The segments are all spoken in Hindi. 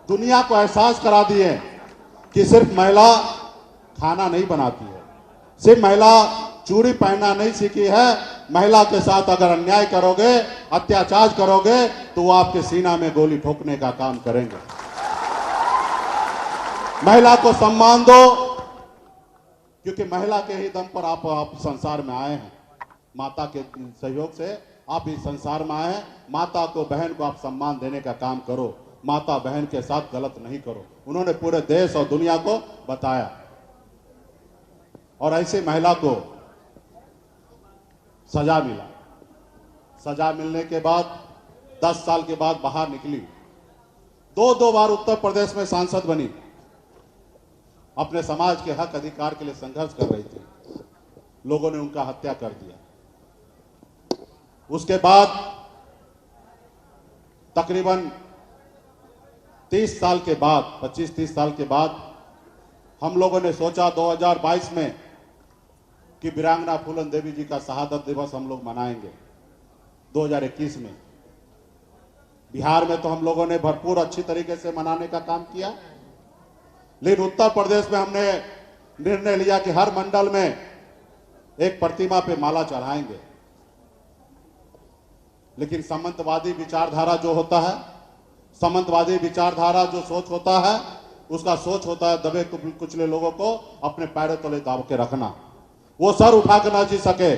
दुनिया को एहसास करा दिए कि सिर्फ महिला खाना नहीं बनाती है, सिर्फ महिला चूड़ी पहनना नहीं सीखी है। महिला के साथ अगर अन्याय करोगे, अत्याचार करोगे, तो वो आपके सीना में गोली ठोकने का काम करेंगे। महिला को सम्मान दो, क्योंकि महिला के ही दम पर आप संसार में आए हैं। माता के सहयोग से आप इस संसार में आए हैं। माता को, बहन को आप सम्मान देने का काम करो। माता बहन के साथ गलत नहीं करो। उन्होंने पूरे देश और दुनिया को बताया। और ऐसे महिला को सजा मिला। सजा मिलने के बाद 10 साल के बाद बाहर निकली। दो बार उत्तर प्रदेश में सांसद बनी। अपने समाज के हक अधिकार के लिए संघर्ष कर रही थी। लोगों ने उनका हत्या कर दिया। उसके बाद तकरीबन 30 साल के बाद, 25-30 साल के बाद हम लोगों ने सोचा 2022 में कि वीरांगना फूलन देवी जी का शहादत दिवस हम लोग मनाएंगे। 2021 में बिहार में तो हम लोगों ने भरपूर अच्छी तरीके से मनाने का काम किया, लेकिन उत्तर प्रदेश में हमने निर्णय लिया कि हर मंडल में एक प्रतिमा पे माला चढ़ाएंगे। लेकिन सामंतवादी विचारधारा जो होता है, सामंतवादी विचारधारा जो सोच होता है, उसका सोच होता है दबे कुचले लोगों को अपने पैरों तले दाब के रखना। वो सर उठा के न जी सके,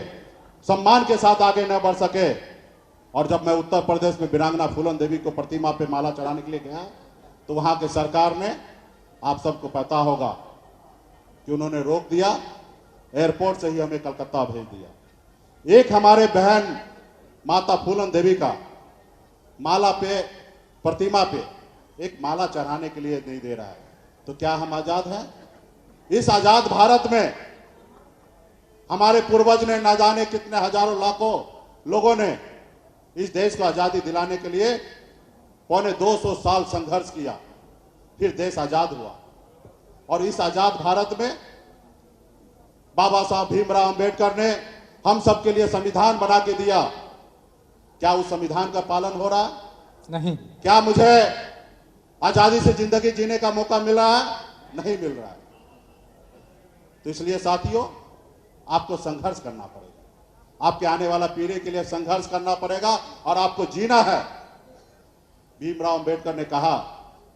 सम्मान के साथ आगे न बढ़ सके। और जब मैं उत्तर प्रदेश में वीरांगना फूलन देवी को प्रतिमा पे माला चढ़ाने के लिए गया, तो वहां के सरकार ने, आप सबको पता होगा कि उन्होंने रोक दिया। एयरपोर्ट से ही हमें कलकत्ता भेज दिया। एक हमारे बहन माता फूलन देवी का माला पे, प्रतिमा पे एक माला चढ़ाने के लिए नहीं दे रहा है। तो क्या हम आजाद हैं? इस आजाद भारत में हमारे पूर्वज ने ना जाने कितने हजारों लाखों लोगों ने इस देश को आजादी दिलाने के लिए 250 साल संघर्ष किया, फिर देश आजाद हुआ। और इस आजाद भारत में बाबा साहब भीमराव अंबेडकर ने हम सब के लिए संविधान बना के दिया। क्या उस संविधान का पालन हो रहा है? नहीं। क्या मुझे आजादी से जिंदगी जीने का मौका मिल रहा है? नहीं मिल रहा है। तो इसलिए साथियों, आपको संघर्ष करना पड़ेगा। आपके आने वाला पीढ़ी के लिए संघर्ष करना पड़ेगा और आपको जीना है। भीमराव अंबेडकर ने कहा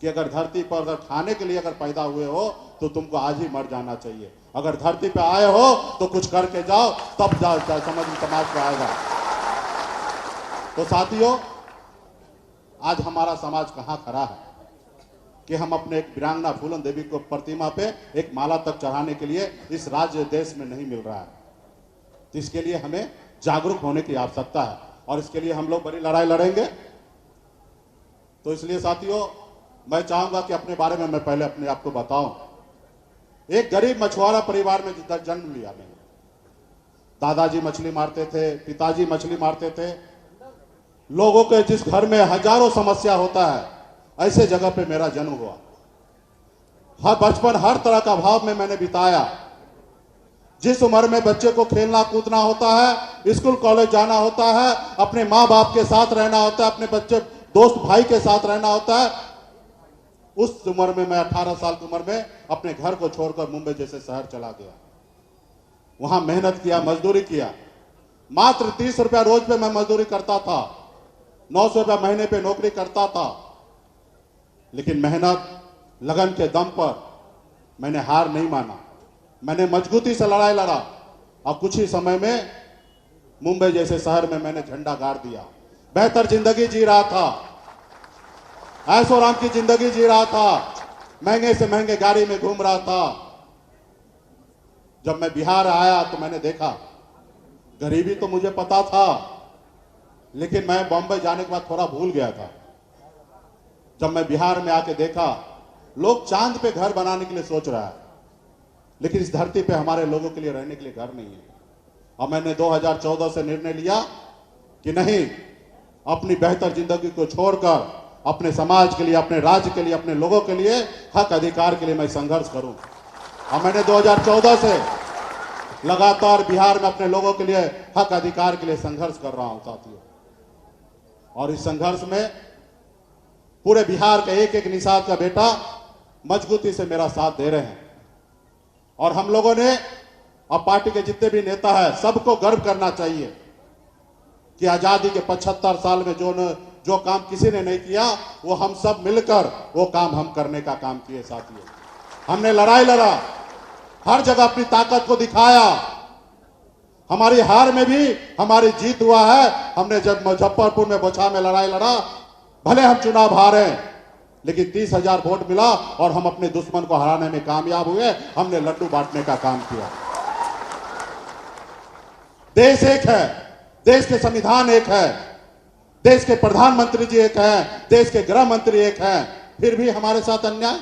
कि अगर धरती पर अगर खाने के लिए अगर पैदा हुए हो तो तुमको आज ही मर जाना चाहिए। अगर धरती पे आए हो तो कुछ करके जाओ, तब जाओ समझ समाज को आएगा। तो साथियों, आज हमारा समाज कहां खड़ा है कि हम अपने एक वीरांगना फूलन देवी को प्रतिमा पे एक माला तक चढ़ाने के लिए इस राज्य देश में नहीं मिल रहा है। तो इसके लिए हमें जागरूक होने की आवश्यकता है और इसके लिए हम लोग बड़ी लड़ाई लड़ेंगे। तो इसलिए साथियों, मैं चाहूंगा कि अपने बारे में मैं पहले अपने आप को बताऊं। एक गरीब मछुआरा परिवार में जन्म लिया मैंने। दादाजी मछली मारते थे, पिताजी मछली मारते थे। लोगों के जिस घर में हजारों समस्या होता है, ऐसे जगह पे मेरा जन्म हुआ। हर बचपन हर तरह का भाव में मैंने बिताया। जिस उम्र में बच्चे को खेलना कूदना होता है, स्कूल कॉलेज जाना होता है, अपने माँ बाप के साथ रहना होता है, अपने बच्चे दोस्त भाई के साथ रहना होता है, उस उम्र में मैं 18 साल की उम्र में अपने घर को छोड़कर मुंबई जैसे शहर चला गया। वहां मेहनत किया, मजदूरी किया। मात्र 30 रुपया रोज पे मैं मजदूरी करता था, 900 रुपया महीने पे नौकरी करता था। लेकिन मेहनत लगन के दम पर मैंने हार नहीं माना। मैंने मजबूती से लड़ाई लड़ा और कुछ ही समय में मुंबई जैसे शहर में मैंने झंडा गाड़ दिया। बेहतर जिंदगी जी रहा था, ऐशो आराम की जिंदगी जी रहा था, महंगे से महंगे गाड़ी में घूम रहा था। जब मैं बिहार आया तो मैंने देखा, गरीबी तो मुझे पता था, लेकिन मैं बॉम्बे जाने के बाद थोड़ा भूल गया था। जब मैं बिहार में आके देखा, लोग चांद पे घर बनाने के लिए सोच रहा है, लेकिन इस धरती पे हमारे लोगों के लिए रहने के लिए घर नहीं है। और मैंने 2014 से निर्णय लिया कि नहीं, अपनी बेहतर जिंदगी को छोड़कर अपने समाज के लिए, अपने राज्य के लिए, अपने लोगों के लिए, हक अधिकार के लिए मैं संघर्ष करूं। और मैंने 2014 से लगातार बिहार में अपने लोगों के लिए हक अधिकार के लिए संघर्ष कर रहा हूं साथियों। और इस संघर्ष में पूरे बिहार का एक एक निषाद का बेटा मजबूती से मेरा साथ दे रहे हैं। और हम लोगों ने, अब पार्टी के जितने भी नेता हैं, सबको गर्व करना चाहिए कि आजादी के 75 साल में जो काम किसी ने नहीं किया, वो हम सब मिलकर वो काम हम करने का काम किए साथियों। हमने लड़ाई लड़ा, हर जगह अपनी ताकत को दिखाया। हमारी हार में भी हमारी जीत हुआ है। हमने जब मुजफ्फरपुर में बोछा में लड़ाई लड़ा, भले हम चुनाव हारे, लेकिन 30,000 वोट मिला और हम अपने दुश्मन को हराने में कामयाब हुए। हमने लड्डू बांटने का काम किया। देश एक है, देश के संविधान एक है, देश के प्रधानमंत्री जी एक हैं, देश के गृह मंत्री एक हैं, फिर भी हमारे साथ अन्याय।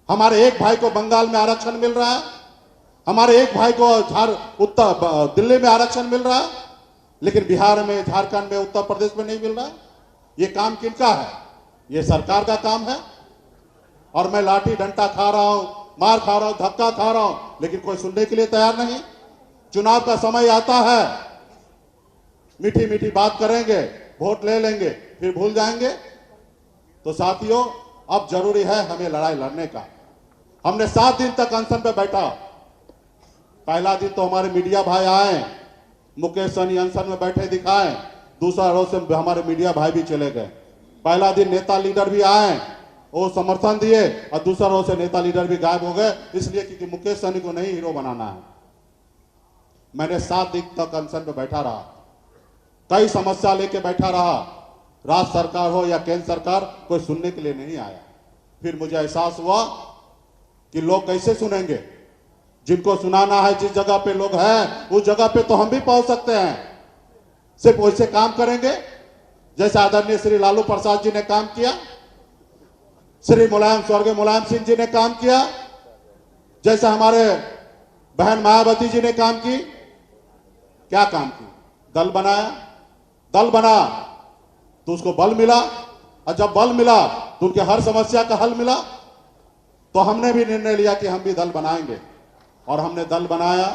हमारे एक भाई को बंगाल में आरक्षण मिल रहा है, हमारे एक भाई को उत्तर दिल्ली में आरक्षण मिल रहा है, लेकिन बिहार में, झारखंड में, उत्तर प्रदेश में नहीं मिल रहा है। ये काम किनका है? ये सरकार का काम है। और मैं लाठी डंडा खा रहा हूं, मार खा रहा हूं, धक्का खा रहा हूं, लेकिन कोई सुनने के लिए तैयार नहीं। चुनाव का समय आता है, मीठी मीठी बात करेंगे, वोट ले लेंगे, फिर भूल जाएंगे। तो साथियों, अब जरूरी है हमें लड़ाई लड़ने का। हमने 7 दिन तक अनशन पे बैठा। पहला दिन तो हमारे मीडिया भाई आए, मुकेश सहनी अनशन में बैठे दिखाए, दूसरा रोज से हमारे मीडिया भाई भी चले गए। पहला दिन नेता लीडर भी आए, वो समर्थन दिए, और दूसरा रोज से नेता लीडर भी गायब हो गए, इसलिए क्योंकि मुकेश सहनी को नहीं हीरो बनाना है। मैंने 7 दिन तक अनशन पे बैठा रहा, कई समस्या लेके बैठा रहा। राज्य सरकार हो या केंद्र सरकार, कोई सुनने के लिए नहीं आया। फिर मुझे एहसास हुआ कि लोग कैसे सुनेंगे। जिनको सुनाना है, जिस जगह पे लोग हैं, उस जगह पे तो हम भी पहुंच सकते हैं। सिर्फ वैसे काम करेंगे जैसे आदरणीय श्री लालू प्रसाद जी ने काम किया, श्री स्वर्गीय मुलायम सिंह जी ने काम किया, जैसे हमारे बहन मायावती जी ने काम की। क्या काम की? दल बनाया। दल बना तो उसको बल मिला, और जब बल मिला तो उनके हर समस्या का हल मिला। तो हमने भी निर्णय लिया कि हम भी दल बनाएंगे, और हमने दल बनाया।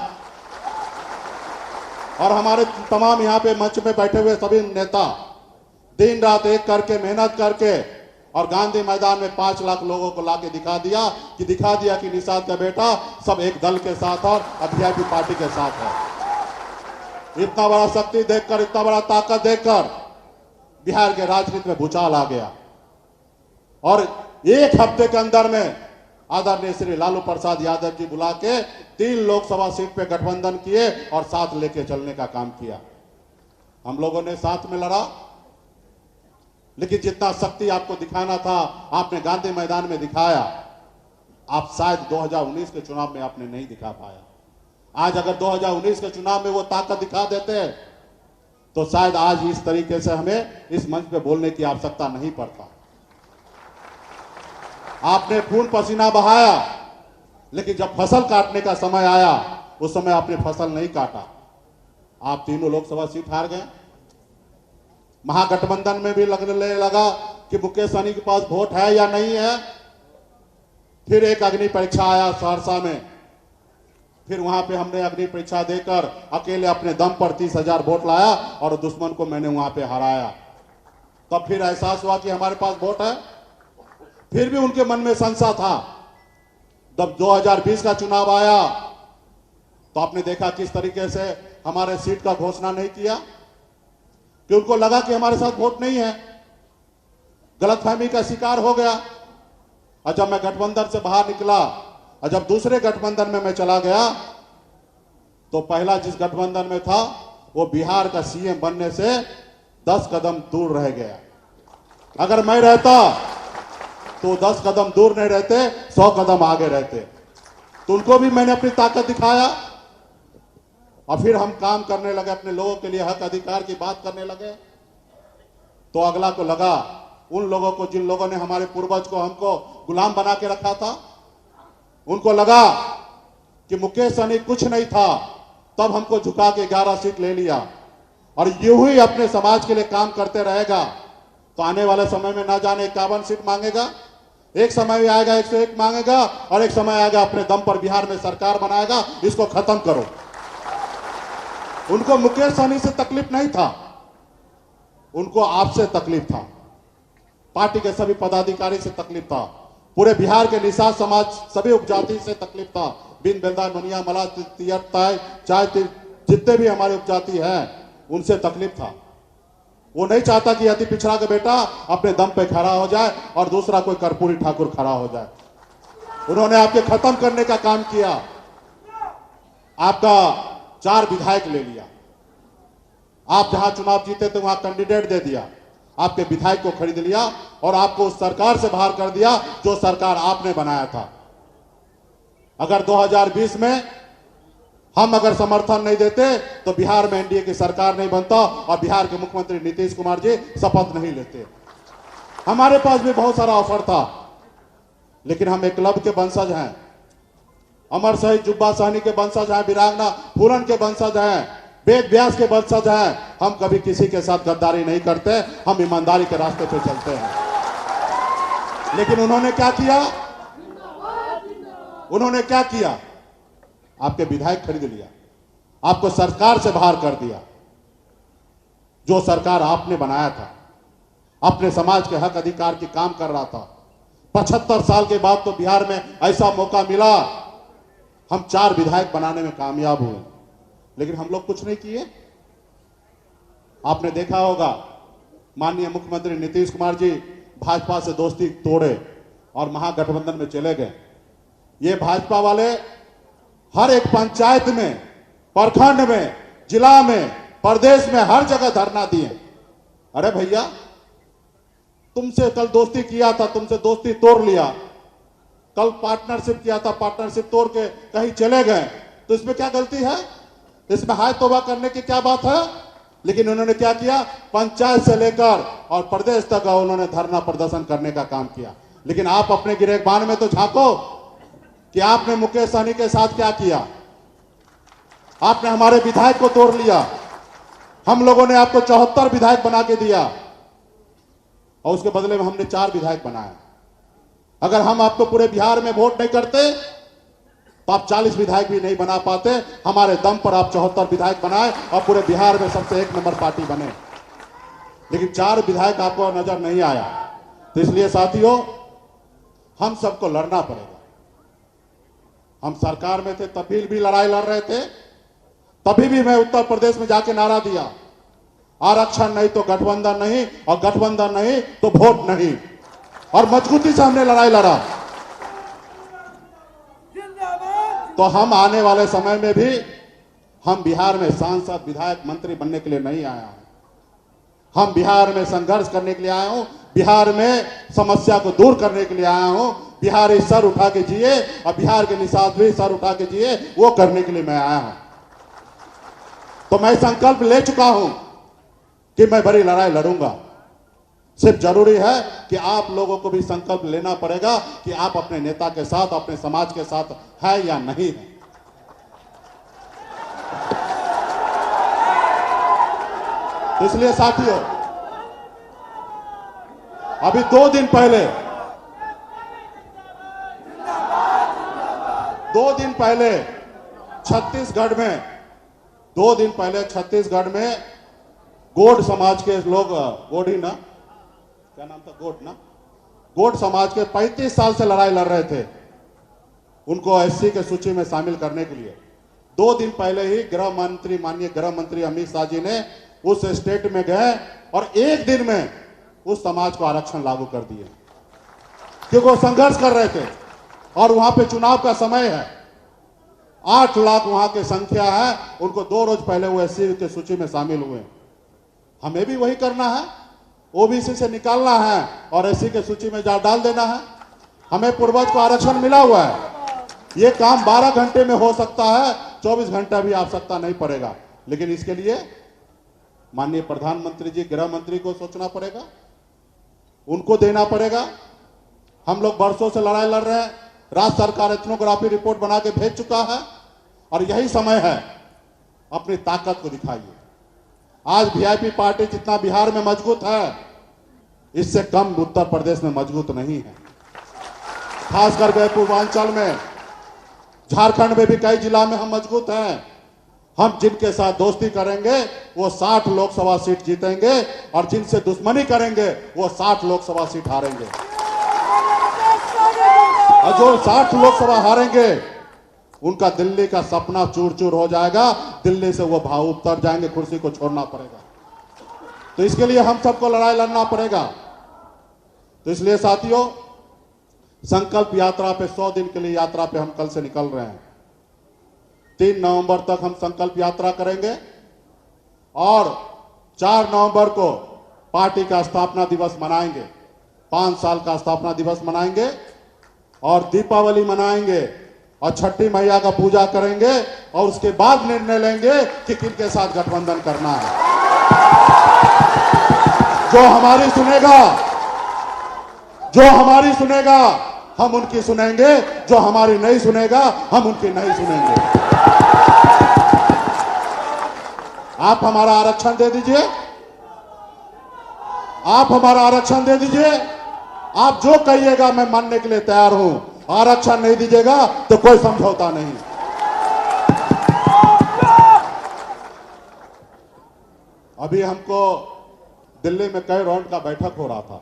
और हमारे तमाम यहाँ पे मंच पे बैठे हुए सभी नेता दिन रात एक करके मेहनत करके, और गांधी मैदान में 5 लाख लोगों को लाके दिखा दिया कि निषाद का बेटा सब एक दल के साथ और वीआईपी पार्टी के साथ है। इतना बड़ा शक्ति देखकर, इतना बड़ा ताकत देखकर बिहार के राजनीति में भूचाल आ गया। और एक हफ्ते के अंदर में आदरणीय श्री लालू प्रसाद यादव जी बुला के 3 लोकसभा सीट पे गठबंधन किए और साथ लेके चलने का काम किया। हम लोगों ने साथ में लड़ा, लेकिन जितना शक्ति आपको दिखाना था आपने गांधी मैदान में दिखाया। आप शायद 2019 के चुनाव में आपने नहीं दिखा पाया। आज अगर 2019 के चुनाव में वो ताकत दिखा देते तो शायद आज इस तरीके से हमें इस मंच पे बोलने की आवश्यकता नहीं पड़ता। आपने खून पसीना बहाया, लेकिन जब फसल काटने का समय आया उस समय आपने फसल नहीं काटा। आप 3 लोकसभा सीट हार गए। महागठबंधन में भी लगने लगा कि मुकेश सहनी के पास वोट है या नहीं है। फिर एक अग्नि परीक्षा आया सहरसा में, फिर वहां पे हमने अग्नि परीक्षा देकर अकेले अपने दम पर 30,000 वोट लाया और दुश्मन को मैंने वहां पे हराया। तब फिर एहसास हुआ कि हमारे पास वोट है। फिर भी उनके मन में संशय था। जब 2020 का चुनाव आया तो आपने देखा किस तरीके से हमारे सीट का घोषणा नहीं किया, कि उनको लगा कि हमारे साथ वोट नहीं है, गलतफहमी का शिकार हो गया। और जब मैं गठबंधन से बाहर निकला और जब दूसरे गठबंधन में मैं चला गया, तो पहला जिस गठबंधन में था वो बिहार का सीएम बनने से 10 कदम दूर रह गया। अगर मैं रहता तो 10 कदम दूर नहीं रहते, 100 कदम आगे रहते। तो उनको भी मैंने अपनी ताकत दिखाया, और फिर हम काम करने लगे, अपने लोगों के लिए हक अधिकार की बात करने लगे। तो अगला को लगा, उन लोगों को जिन लोगों ने हमारे पूर्वज को हमको गुलाम बना के रखा था, उनको लगा कि मुकेश सहनी कुछ नहीं था, तब हमको झुका के 11 सीट ले लिया और यूं ही अपने समाज के लिए काम करते रहेगा तो आने वाले समय में ना जाने 51 सीट मांगेगा, एक समय में आएगा 101 मांगेगा, और एक समय आएगा अपने दम पर बिहार में सरकार बनाएगा। इसको खत्म करो। उनको मुकेश सहनी से तकलीफ नहीं था, उनको आपसे तकलीफ था। पार्टी के सभी पदाधिकारी से तकलीफ था, पूरे बिहार के निषाद समाज सभी उपजाति से तकलीफ था। बिन बेलदा, नुनिया, मला, तियर, ताय, चाय, जितने भी हमारे उपजाति हैं उनसे तकलीफ था। वो नहीं चाहता कि अति पिछड़ा का बेटा अपने दम पे खड़ा हो जाए और दूसरा कोई कर्पूरी ठाकुर खड़ा हो जाए। उन्होंने आपके खत्म करने का काम किया। आपका 4 विधायक ले लिया। आप जहां चुनाव जीते थे वहां कैंडिडेट दे दिया, आपके विधायक को खरीद लिया और आपको उस सरकार से बाहर कर दिया जो सरकार आपने बनाया था। अगर 2020 में हम अगर समर्थन नहीं देते तो बिहार में एनडीए की सरकार नहीं बनता और बिहार के मुख्यमंत्री नीतीश कुमार जी शपथ नहीं लेते। हमारे पास भी बहुत सारा ऑफर था, लेकिन हम एक क्लब के वंशज हैं, अमर शहीद जुब्बा सहनी के वंशज हैं, वीरांगना फूलन के वंशज हैं, वेद व्यास के वंशज हैं। हम कभी किसी के साथ गद्दारी नहीं करते, हम ईमानदारी के रास्ते पे चलते हैं। लेकिन उन्होंने क्या किया? उन्होंने क्या किया? आपके विधायक खरीद लिया, आपको सरकार से बाहर कर दिया। जो सरकार आपने बनाया था, अपने समाज के हक अधिकार की काम कर रहा था। 75 साल के बाद तो बिहार में ऐसा मौका मिला, हम 4 विधायक बनाने में कामयाब हुए, लेकिन हम लोग कुछ नहीं किए। आपने देखा होगा माननीय मुख्यमंत्री नीतीश कुमार जी भाजपा से दोस्ती तोड़े और महागठबंधन में चले गए। ये भाजपा वाले हर एक पंचायत में, प्रखंड में, जिला में, प्रदेश में हर जगह धरना दिए। अरे भैया, तुमसे कल दोस्ती किया था, तुमसे दोस्ती तोड़ लिया। कल पार्टनरशिप किया था, पार्टनरशिप तोड़ के कहीं चले गए, तो इसमें क्या गलती है? इसमें हाय तौबा करने की क्या बात है? लेकिन उन्होंने क्या किया? पंचायत से लेकर और प्रदेश तक उन्होंने धरना प्रदर्शन करने का काम किया। लेकिन आप अपने गिरफ्तार में तो झांको कि आपने मुकेश सहनी के साथ क्या किया। आपने हमारे विधायक को तोड़ लिया। हम लोगों ने आपको 74 विधायक बना के दिया और उसके बदले में हमने 4 विधायक बनाए। अगर हम आपको पूरे बिहार में वोट नहीं करते तो आप 40 विधायक भी नहीं बना पाते। हमारे दम पर आप 74 विधायक बनाए और पूरे बिहार में सबसे 1 नंबर पार्टी बने। लेकिन 4 विधायक आपको नजर नहीं आया। तो इसलिए साथियों, हम सबको लड़ना पड़ेगा। हम सरकार में थे तभी भी लड़ाई लड़ रहे थे, तभी भी मैं उत्तर प्रदेश में जाके नारा दिया, आरक्षण नहीं तो गठबंधन नहीं, और गठबंधन नहीं तो वोट नहीं। और मजबूती से हमने लड़ाई लड़ा। तो हम आने वाले समय में भी हम बिहार में सांसद, विधायक, मंत्री बनने के लिए नहीं आया हूं। हम बिहार में संघर्ष करने के लिए आया हूं, बिहार में समस्या को दूर करने के लिए आया हूं। बिहारी सर उठा के जिए और बिहार के निषाद भी सर उठा के जिए, वो करने के लिए मैं आया हूं। तो मैं संकल्प ले चुका हूं कि मैं बड़ी लड़ाई लड़ूंगा। सिर्फ जरूरी है कि आप लोगों को भी संकल्प लेना पड़ेगा कि आप अपने नेता के साथ, अपने समाज के साथ है या नहीं है। तो इसलिए साथियों, अभी 2 दिन पहले 2 दिन पहले छत्तीसगढ़ में 2 दिन पहले छत्तीसगढ़ में गोड समाज के लोग, गोडी ना क्या नाम था, गोड ना, गोड समाज के 35 साल से लड़ाई लड़ रहे थे उनको एससी के सूची में शामिल करने के लिए। 2 दिन पहले ही गृह मंत्री, माननीय गृह मंत्री अमित शाह जी ने उस स्टेट में गए और 1 दिन में उस समाज को आरक्षण लागू कर दिए, क्योंकि वो संघर्ष कर रहे थे और वहां पे चुनाव का समय है। 8 लाख वहां की संख्या है, उनको 2 रोज पहले वो एससी की सूची में शामिल हुए। हमें भी वही करना है, ओबीसी से निकालना है और एससी के सूची में डाल देना है। हमें पूर्वज को आरक्षण मिला हुआ है। ये काम 12 घंटे में हो सकता है, 24 घंटा भी आवश्यकता नहीं पड़ेगा। लेकिन इसके लिए माननीय प्रधानमंत्री जी, गृह मंत्री को सोचना पड़ेगा, उनको देना पड़ेगा। हम लोग बरसों से लड़ाई लड़ रहे हैं। राज्य सरकार एथनोग्राफी रिपोर्ट बना के भेज चुका है और यही समय है, अपनी ताकत को दिखाइए। आज वीआईपी पार्टी जितना बिहार में मजबूत है, इससे कम उत्तर प्रदेश में मजबूत नहीं है। खासकर पूर्वांचल में, झारखंड में भी कई जिला में हम मजबूत हैं हम जिनके साथ दोस्ती करेंगे वो 60 लोकसभा सीट जीतेंगे और जिनसे दुश्मनी करेंगे वो 60 लोकसभा सीट हारेंगे। और जो 60 लोकसभा हारेंगे उनका दिल्ली का सपना चूर चूर हो जाएगा, दिल्ली से वो भाव उतर जाएंगे, कुर्सी को छोड़ना पड़ेगा। तो इसके लिए हम सबको लड़ाई लड़ना पड़ेगा। तो इसलिए साथियों, संकल्प यात्रा पे 100 दिन के लिए यात्रा पे हम कल से निकल रहे हैं। 3 नवंबर तक हम संकल्प यात्रा करेंगे और 4 नवंबर को पार्टी का स्थापना दिवस मनाएंगे, 5 साल का स्थापना दिवस मनाएंगे और दीपावली मनाएंगे और छठी मैया का पूजा करेंगे और उसके बाद निर्णय लेंगे कि किनके साथ गठबंधन करना है। जो हमारी सुनेगा हम उनकी सुनेंगे, जो हमारी नहीं सुनेगा हम उनकी नहीं सुनेंगे। आप हमारा आरक्षण दे दीजिए, आप हमारा आरक्षण दे दीजिए, आप जो कहिएगा मैं मानने के लिए तैयार हूं। आरक्षण नहीं दीजिएगा तो कोई समझौता नहीं। अभी हमको दिल्ली में कई राउंड का बैठक हो रहा था।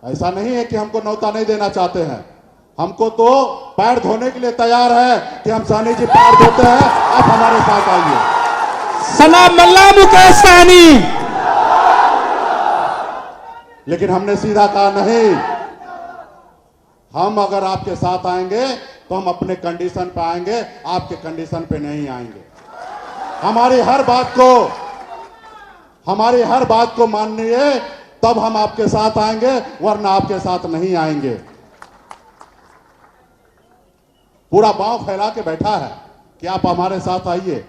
ऐसा नहीं है कि हमको न्योता नहीं देना चाहते हैं, हमको तो पैर धोने के लिए तैयार है कि हम सहनी जी पैर धोते हैं, आप हमारे साथ आइए। सलाम मल्ला मुकेश सहनी। लेकिन हमने सीधा कहा नहीं, हम अगर आपके साथ आएंगे तो हम अपने कंडीशन पे आएंगे, आपके कंडीशन पे नहीं आएंगे। हमारी हर बात को मानिए, तब हम आपके साथ आएंगे, वरना आपके साथ नहीं आएंगे। पूरा पांव फैला के बैठा है कि आप हमारे साथ आइए।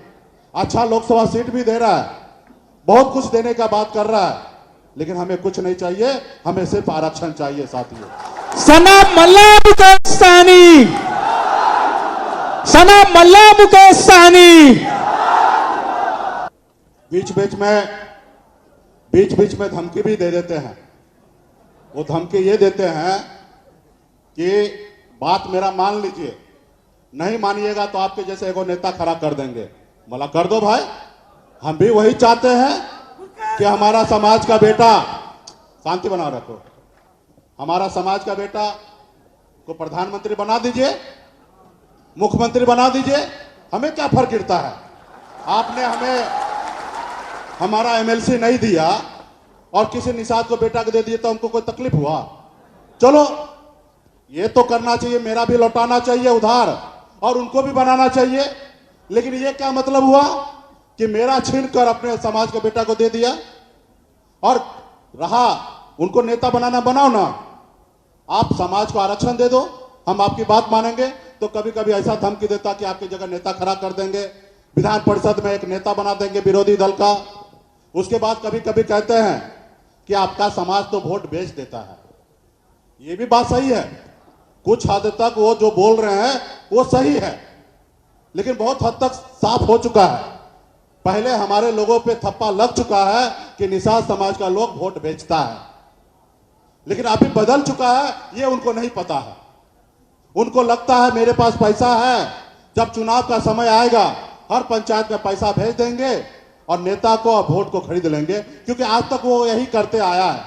अच्छा लोकसभा सीट भी दे रहा है, बहुत कुछ देने का बात कर रहा है, लेकिन हमें कुछ नहीं चाहिए, हमें सिर्फ आरक्षण चाहिए साथियों। सलाम मल्ला मुकेश सहनी, सलाम मल्ला मुकेश सहनी। बीच बीच में धमकी भी दे देते हैं। वो धमकी ये देते हैं कि बात मेरा मान लीजिए, नहीं मानिएगा तो आपके जैसे एगो नेता खड़ा कर देंगे। बोला कर दो भाई, हम भी वही चाहते हैं कि हमारा समाज का बेटा, शांति बना रखो, हमारा समाज का बेटा को प्रधानमंत्री बना दीजिए, मुख्यमंत्री बना दीजिए, हमें क्या फर्क गिरता है। आपने हमें हमारा एमएलसी नहीं दिया और किसी निषाद को बेटा को दे दिए तो हमको कोई तकलीफ हुआ? चलो ये तो करना चाहिए, मेरा भी लौटाना चाहिए उधार और उनको भी बनाना चाहिए। लेकिन ये क्या मतलब हुआ कि मेरा छीन कर अपने समाज के बेटा को दे दिया और रहा उनको नेता बनाना, बनाओ ना। आप समाज को आरक्षण दे दो, हम आपकी बात मानेंगे। तो कभी कभी ऐसा धमकी देता कि आपकी जगह नेता खड़ा कर देंगे, विधान परिषद में एक नेता बना देंगे विरोधी दल का। उसके बाद कभी कभी कहते हैं कि आपका समाज तो वोट बेच देता है। ये भी बात सही है, कुछ हद तक वो जो बोल रहे हैं वो सही है, लेकिन बहुत हद तक साफ हो चुका है। पहले हमारे लोगों पे थप्पा लग चुका है कि निषाद समाज का लोग वोट बेचता है, लेकिन अभी बदल चुका है, ये उनको नहीं पता है। उनको लगता है मेरे पास पैसा है, जब चुनाव का समय आएगा हर पंचायत में पैसा भेज देंगे और नेता को और वोट को खरीद लेंगे, क्योंकि आज तक वो यही करते आया है।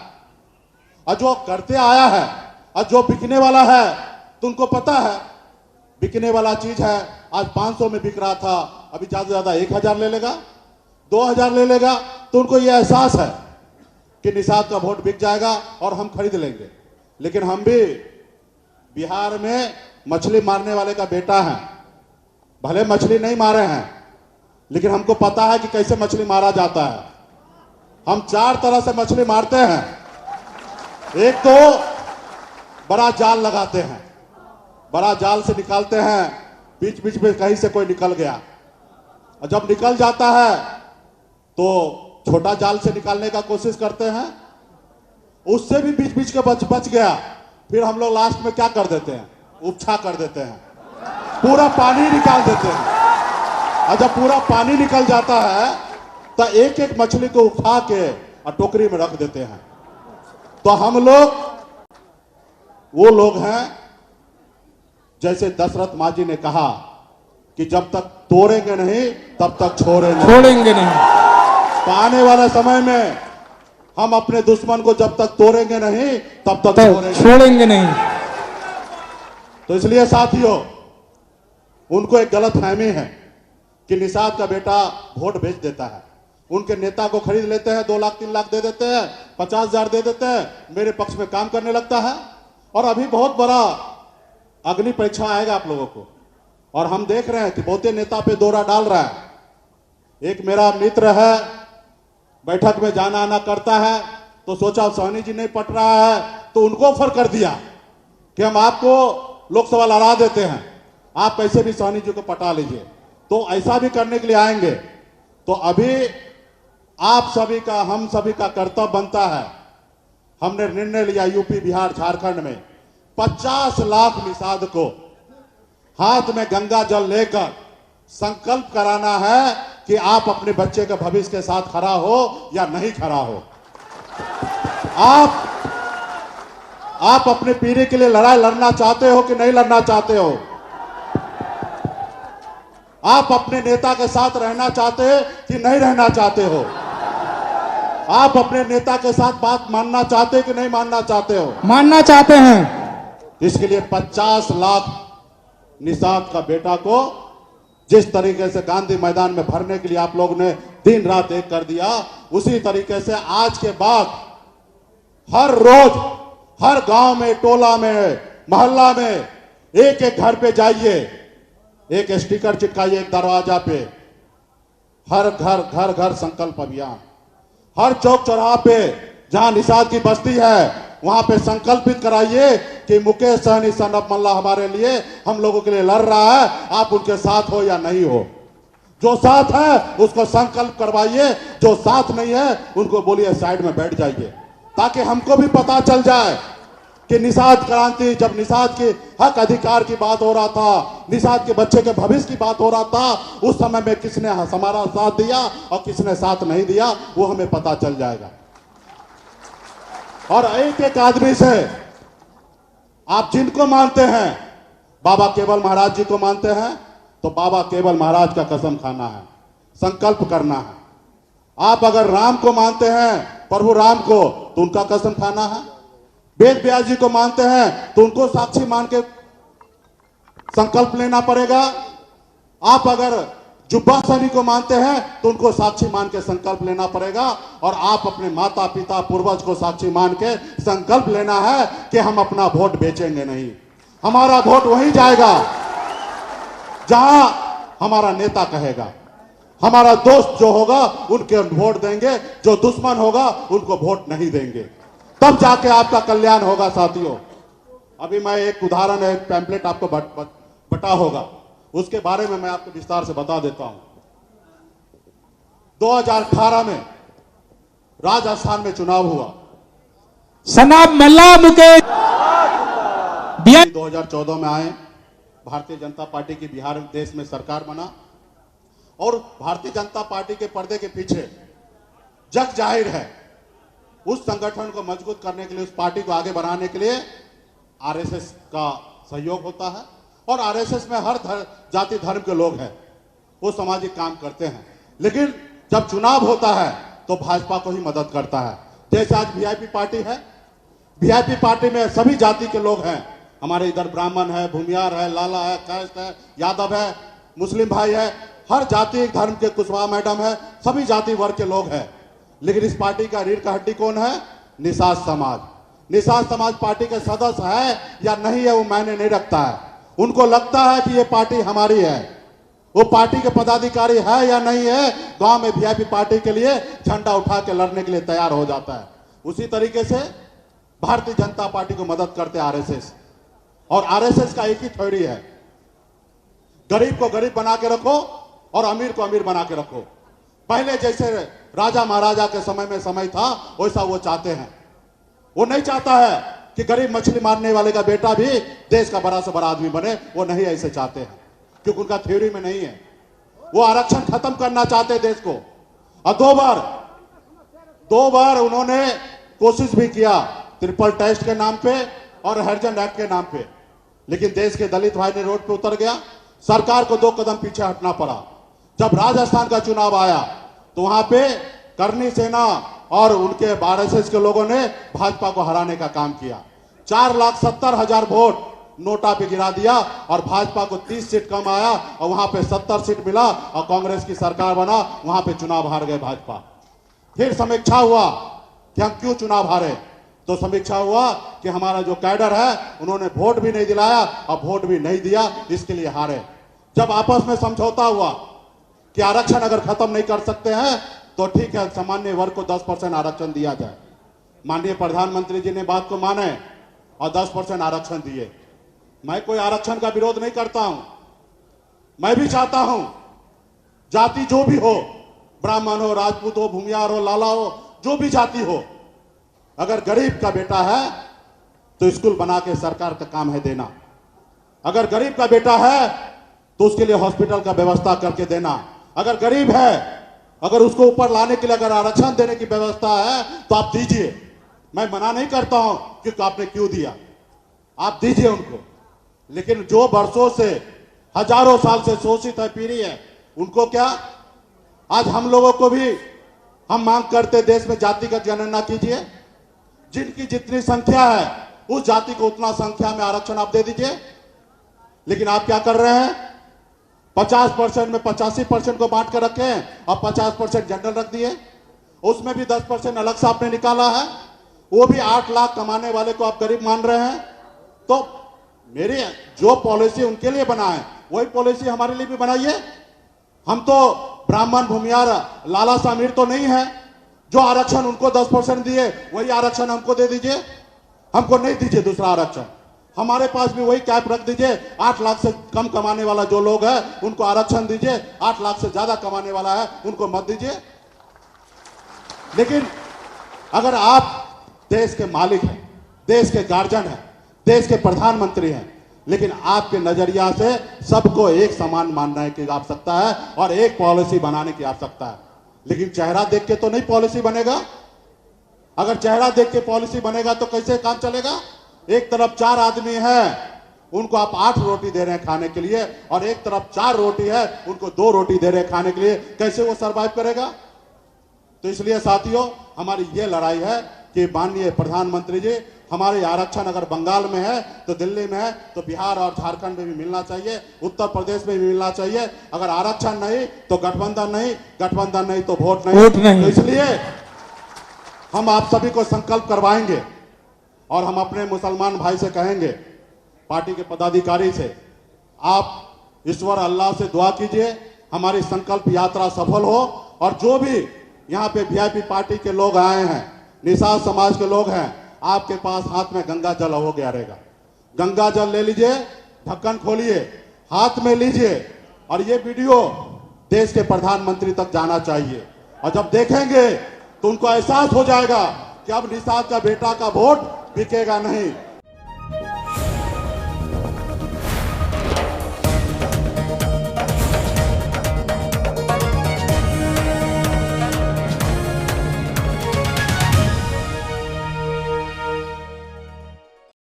और जो करते आया है और जो बिकने वाला है, तो उनको पता है बिकने वाला चीज है। आज 500 में बिक रहा था, अभी ज्यादा से ज्यादा 1000 ले लेगा, 2000 ले लेगा। तो उनको यह एहसास है कि निषाद का वोट बिक जाएगा और हम खरीद लेंगे। लेकिन हम भी बिहार में मछली मारने वाले का बेटा है, भले मछली नहीं मारे हैं, लेकिन हमको पता है कि कैसे मछली मारा जाता है। हम 4 तरह से मछली मारते हैं। एक तो बड़ा जाल लगाते हैं, बड़ा जाल से निकालते हैं, बीच बीच में कहीं से कोई निकल गया, और जब निकल जाता है तो छोटा जाल से निकालने का कोशिश करते हैं, उससे भी बीच बीच के बच गया। फिर हम लोग लास्ट में क्या कर देते हैं, उपछा कर देते हैं, पूरा पानी निकाल देते हैं। और जब पूरा पानी निकल जाता है तो एक एक मछली को उठा के और टोकरी में रख देते हैं। तो हम लोग वो लोग हैं, जैसे दशरथ माँ जी ने कहा कि जब तक तोड़ेंगे नहीं तब तक छोड़ेंगे। छोड़ेंगे नहीं। तो आने वाले समय में हम अपने दुश्मन को जब तक तोड़ेंगे नहीं तब तक तो छोड़ेंगे नहीं। तो इसलिए साथियों, उनको एक गलत फहमी है कि निषाद का बेटा वोट बेच देता है, उनके नेता को खरीद लेते हैं, 2 लाख 3 लाख दे देते हैं, 50,000 दे देते हैं, मेरे पक्ष में काम करने लगता है। और अभी बहुत बड़ा अग्नि परीक्षा आएगा आप लोगों को, और हम देख रहे हैं कि बहुते नेता पे दौरा डाल रहा है। एक मेरा मित्र है, बैठक में जाना आना करता है, तो सोचा सोनी जी नहीं पट रहा है तो उनको ऑफर कर दिया कि हम आपको लोकसभा लड़ा देते हैं, आप कैसे भी सोनी जी को पटा लीजिए। तो ऐसा भी करने के लिए आएंगे। तो अभी आप सभी का, हम सभी का कर्तव्य बनता है, हमने निर्णय लिया यूपी बिहार झारखंड में 50 लाख निषाद को हाथ में गंगा जल लेकर संकल्प कराना है कि आप अपने बच्चे के भविष्य के साथ खड़ा हो या नहीं खड़ा हो। आप अपनी पीढ़ी के लिए लड़ाई लड़ना चाहते हो कि नहीं लड़ना चाहते हो? आप अपने नेता के साथ रहना चाहते हो कि नहीं रहना चाहते हो? आप अपने नेता के साथ बात मानना चाहते हो कि नहीं मानना चाहते हो? मानना चाहते हैं। इसके लिए 50 लाख निषाद का बेटा को जिस तरीके से गांधी मैदान में भरने के लिए आप लोग ने दिन रात एक कर दिया, उसी तरीके से आज के बाद हर रोज हर गांव में, टोला में, मोहल्ला में एक एक घर पे जाइए, एक स्टिकर चिपकाइए एक दरवाजा पे, हर घर घर घर संकल्प अभियान, हर चौक चौराहा पे जहां निषाद की बस्ती है वहां पे संकल्पित कराइए कि मुकेश सहनी सन ऑफ मल्ला हमारे लिए, हम लोगों के लिए लड़ रहा है, आप उनके साथ हो या नहीं हो। जो साथ है उसको संकल्प करवाइए, जो साथ नहीं है उनको बोलिए साइड में बैठ जाइए, ताकि हमको भी पता चल जाए कि निषाद क्रांति, जब निषाद के हक अधिकार की बात हो रहा था, निषाद के बच्चे के भविष्य की बात हो रहा था, उस समय में किसने हमारा साथ दिया और किसने साथ नहीं दिया, वो हमें पता चल जाएगा। और एक एक आदमी से आप जिनको मानते हैं, बाबा केवल महाराज जी को मानते हैं तो बाबा केवल महाराज का कसम खाना है, संकल्प करना है। आप अगर राम को मानते हैं, प्रभु राम को, तो उनका कसम खाना है। वेद व्यास जी को मानते हैं तो उनको साक्षी मान के संकल्प लेना पड़ेगा। आप अगर जुब्बा सहनी को मानते हैं तो उनको साक्षी मान के संकल्प लेना पड़ेगा। और आप अपने माता पिता पूर्वज को साक्षी मान के संकल्प लेना है कि हम अपना वोट बेचेंगे नहीं, हमारा वोट वहीं जाएगा जहां हमारा नेता कहेगा। हमारा दोस्त जो होगा उनके वोट देंगे, जो दुश्मन होगा उनको वोट नहीं देंगे, तब जाके आपका कल्याण होगा। साथियों, अभी मैं एक उदाहरण, एक पैम्पलेट आपको बटा होगा, उसके बारे में मैं आपको विस्तार से बता देता हूं। 2018 में राजस्थान में चुनाव हुआ, सनाब मल्ला मुकेश 2014 में आए, भारतीय जनता पार्टी की बिहार देश में सरकार बना, और भारतीय जनता पार्टी के पर्दे के पीछे जग जाहिर है उस संगठन को मजबूत करने के लिए, उस पार्टी को आगे बढ़ाने के लिए आरएसएस का सहयोग होता है। और आरएसएस में हर जाति धर्म के लोग हैं, वो सामाजिक काम करते हैं। लेकिन जब चुनाव होता है तो भाजपा को ही मदद करता है। जैसे आज वीआईपी पार्टी है, वीआईपी पार्टी में सभी जाति के लोग हैं। हमारे इधर ब्राह्मण है, भूमियार है, लाला है, कैस्ट है, यादव है, मुस्लिम भाई है, हर जाति धर्म के, कुशवाहा मैडम है, सभी जाति वर्ग के लोग हैं। लेकिन इस पार्टी का रीढ़ का हड्डी कौन है? निषाद समाज। निषाद समाज पार्टी के सदस्य है या नहीं है वो मायने नहीं रखता है। उनको लगता है कि ये पार्टी हमारी है, वो पार्टी के पदाधिकारी है या नहीं है, गांव में वीआईपी पार्टी के लिए झंडा उठा के लड़ने के लिए तैयार हो जाता है। उसी तरीके से भारतीय जनता पार्टी को मदद करते आरएसएस, और आरएसएस का एक ही थ्योरी है, गरीब को गरीब बना के रखो और अमीर को अमीर बना के रखो। पहले जैसे राजा महाराजा के समय में समय था वैसा वो चाहते हैं। वो नहीं चाहता है कि गरीब मछली मारने वाले का बेटा भी देश का बड़ा से बड़ा आदमी बने, वो नहीं ऐसे चाहते हैं, क्योंकि उनका थ्योरी में नहीं है। वो आरक्षण खत्म करना चाहते देश को। और दो बार उन्होंने कोशिश भी किया, ट्रिपल टेस्ट के नाम पे और हरिजन एक्ट के नाम पे, लेकिन देश के दलित भाई ने रोड पे उतर गया, सरकार को 2 कदम पीछे हटना पड़ा। जब राजस्थान का चुनाव आया तो वहां पे करनी सेना और उनके आरएसएस के लोगों ने भाजपा को हराने का काम किया। 4,70,000 वोट नोटा पे गिरा दिया और भाजपा को 30 सीट कम आया और वहां पे 70 सीट मिला और कांग्रेस की सरकार बना। वहां पे चुनाव हार गए भाजपा। फिर समीक्षा हुआ कि हम क्यों चुनाव हारे, तो समीक्षा हुआ कि हमारा जो कैडर है उन्होंने वोट भी नहीं दिलाया और वोट भी नहीं दिया, इसके लिए हारे। जब आपस में समझौता हुआ कि आरक्षण अगर खत्म नहीं कर सकते हैं तो ठीक है, सामान्य वर्ग को 10% आरक्षण दिया जाए। माननीय प्रधानमंत्री जी ने बात को माने और 10% आरक्षण दिए। मैं कोई आरक्षण का विरोध नहीं करता हूं। मैं भी चाहता हूं जाति जो भी हो, ब्राह्मण हो, राजपूत हो, भूमियार हो, लाला हो, जो भी जाति हो, अगर गरीब का बेटा है तो स्कूल बना के सरकार का काम है देना। अगर गरीब का बेटा है तो उसके लिए हॉस्पिटल का व्यवस्था करके देना। अगर गरीब है, अगर उसको ऊपर लाने के लिए अगर आरक्षण देने की व्यवस्था है तो आप दीजिए। मैं मना नहीं करता हूं कि आपने क्यों दिया, आप दीजिए उनको। लेकिन जो वर्षों से, हजारों साल से शोषित है, पीढ़ी है, उनको क्या? आज हम लोगों को भी हम मांग करते देश में जातिगत जनगणना कीजिए। जिनकी जितनी संख्या है उस जाति को उतना संख्या में आरक्षण आप दे दीजिए। लेकिन आप क्या कर रहे हैं? 50% में 85% को बांट कर रखे हैं और 50% जनरल रख दिए। उसमें भी 10% अलग से आपने निकाला है, वो भी 8 लाख कमाने वाले को आप गरीब मान रहे हैं। तो मेरी जो पॉलिसी उनके लिए बना है वही पॉलिसी हमारे लिए भी बनाइए। हम तो ब्राह्मण, भूमियार, लाला सा अमीर तो नहीं है। जो आरक्षण उनको 10% दिए वही आरक्षण हमको दे दीजिए। हमको नहीं दीजिए दूसरा आरक्षण, हमारे पास भी वही कैप रख दीजिए। 8 लाख से कम कमाने वाला जो लोग है उनको आरक्षण दीजिए, 8 लाख से ज्यादा कमाने वाला है उनको मत दीजिए। लेकिन अगर आप देश के मालिक हैं, देश के गार्जियन हैं, देश के प्रधानमंत्री हैं, लेकिन आपके नजरिया से सबको एक समान मानने की आवश्यकता है और एक पॉलिसी बनाने की आवश्यकता है। लेकिन चेहरा देख के तो नहीं पॉलिसी बनेगा। अगर चेहरा देख के पॉलिसी बनेगा तो कैसे काम चलेगा? एक तरफ 4 आदमी है, उनको आप 8 रोटी दे रहे हैं खाने के लिए, और एक तरफ 4 रोटी है, उनको 2 रोटी दे रहे हैं खाने के लिए। कैसे वो सरवाइव करेगा? तो इसलिए साथियों, हमारी ये लड़ाई है कि माननीय प्रधानमंत्री जी, हमारे आरक्षण अगर बंगाल में है तो दिल्ली में है तो बिहार और झारखंड में भी मिलना चाहिए, उत्तर प्रदेश में भी मिलना चाहिए। अगर आरक्षण नहीं तो गठबंधन नहीं, गठबंधन नहीं तो वोट नहीं। तो इसलिए हम आप सभी को संकल्प करवाएंगे और हम अपने मुसलमान भाई से कहेंगे, पार्टी के पदाधिकारी से, आप ईश्वर अल्लाह से दुआ कीजिए हमारी संकल्प यात्रा सफल हो। और जो भी यहाँ पे वीआईपी पार्टी के लोग आए हैं, निषाद समाज के लोग हैं, आपके पास हाथ में गंगा जल हो गया रहेगा। गंगा जल ले लीजिए, ढक्कन खोलिए, हाथ में लीजिए और ये वीडियो देश के प्रधानमंत्री तक जाना चाहिए। और जब देखेंगे तो उनको एहसास हो जाएगा कि अब निषाद का बेटा का वोट बिकेगा नहीं,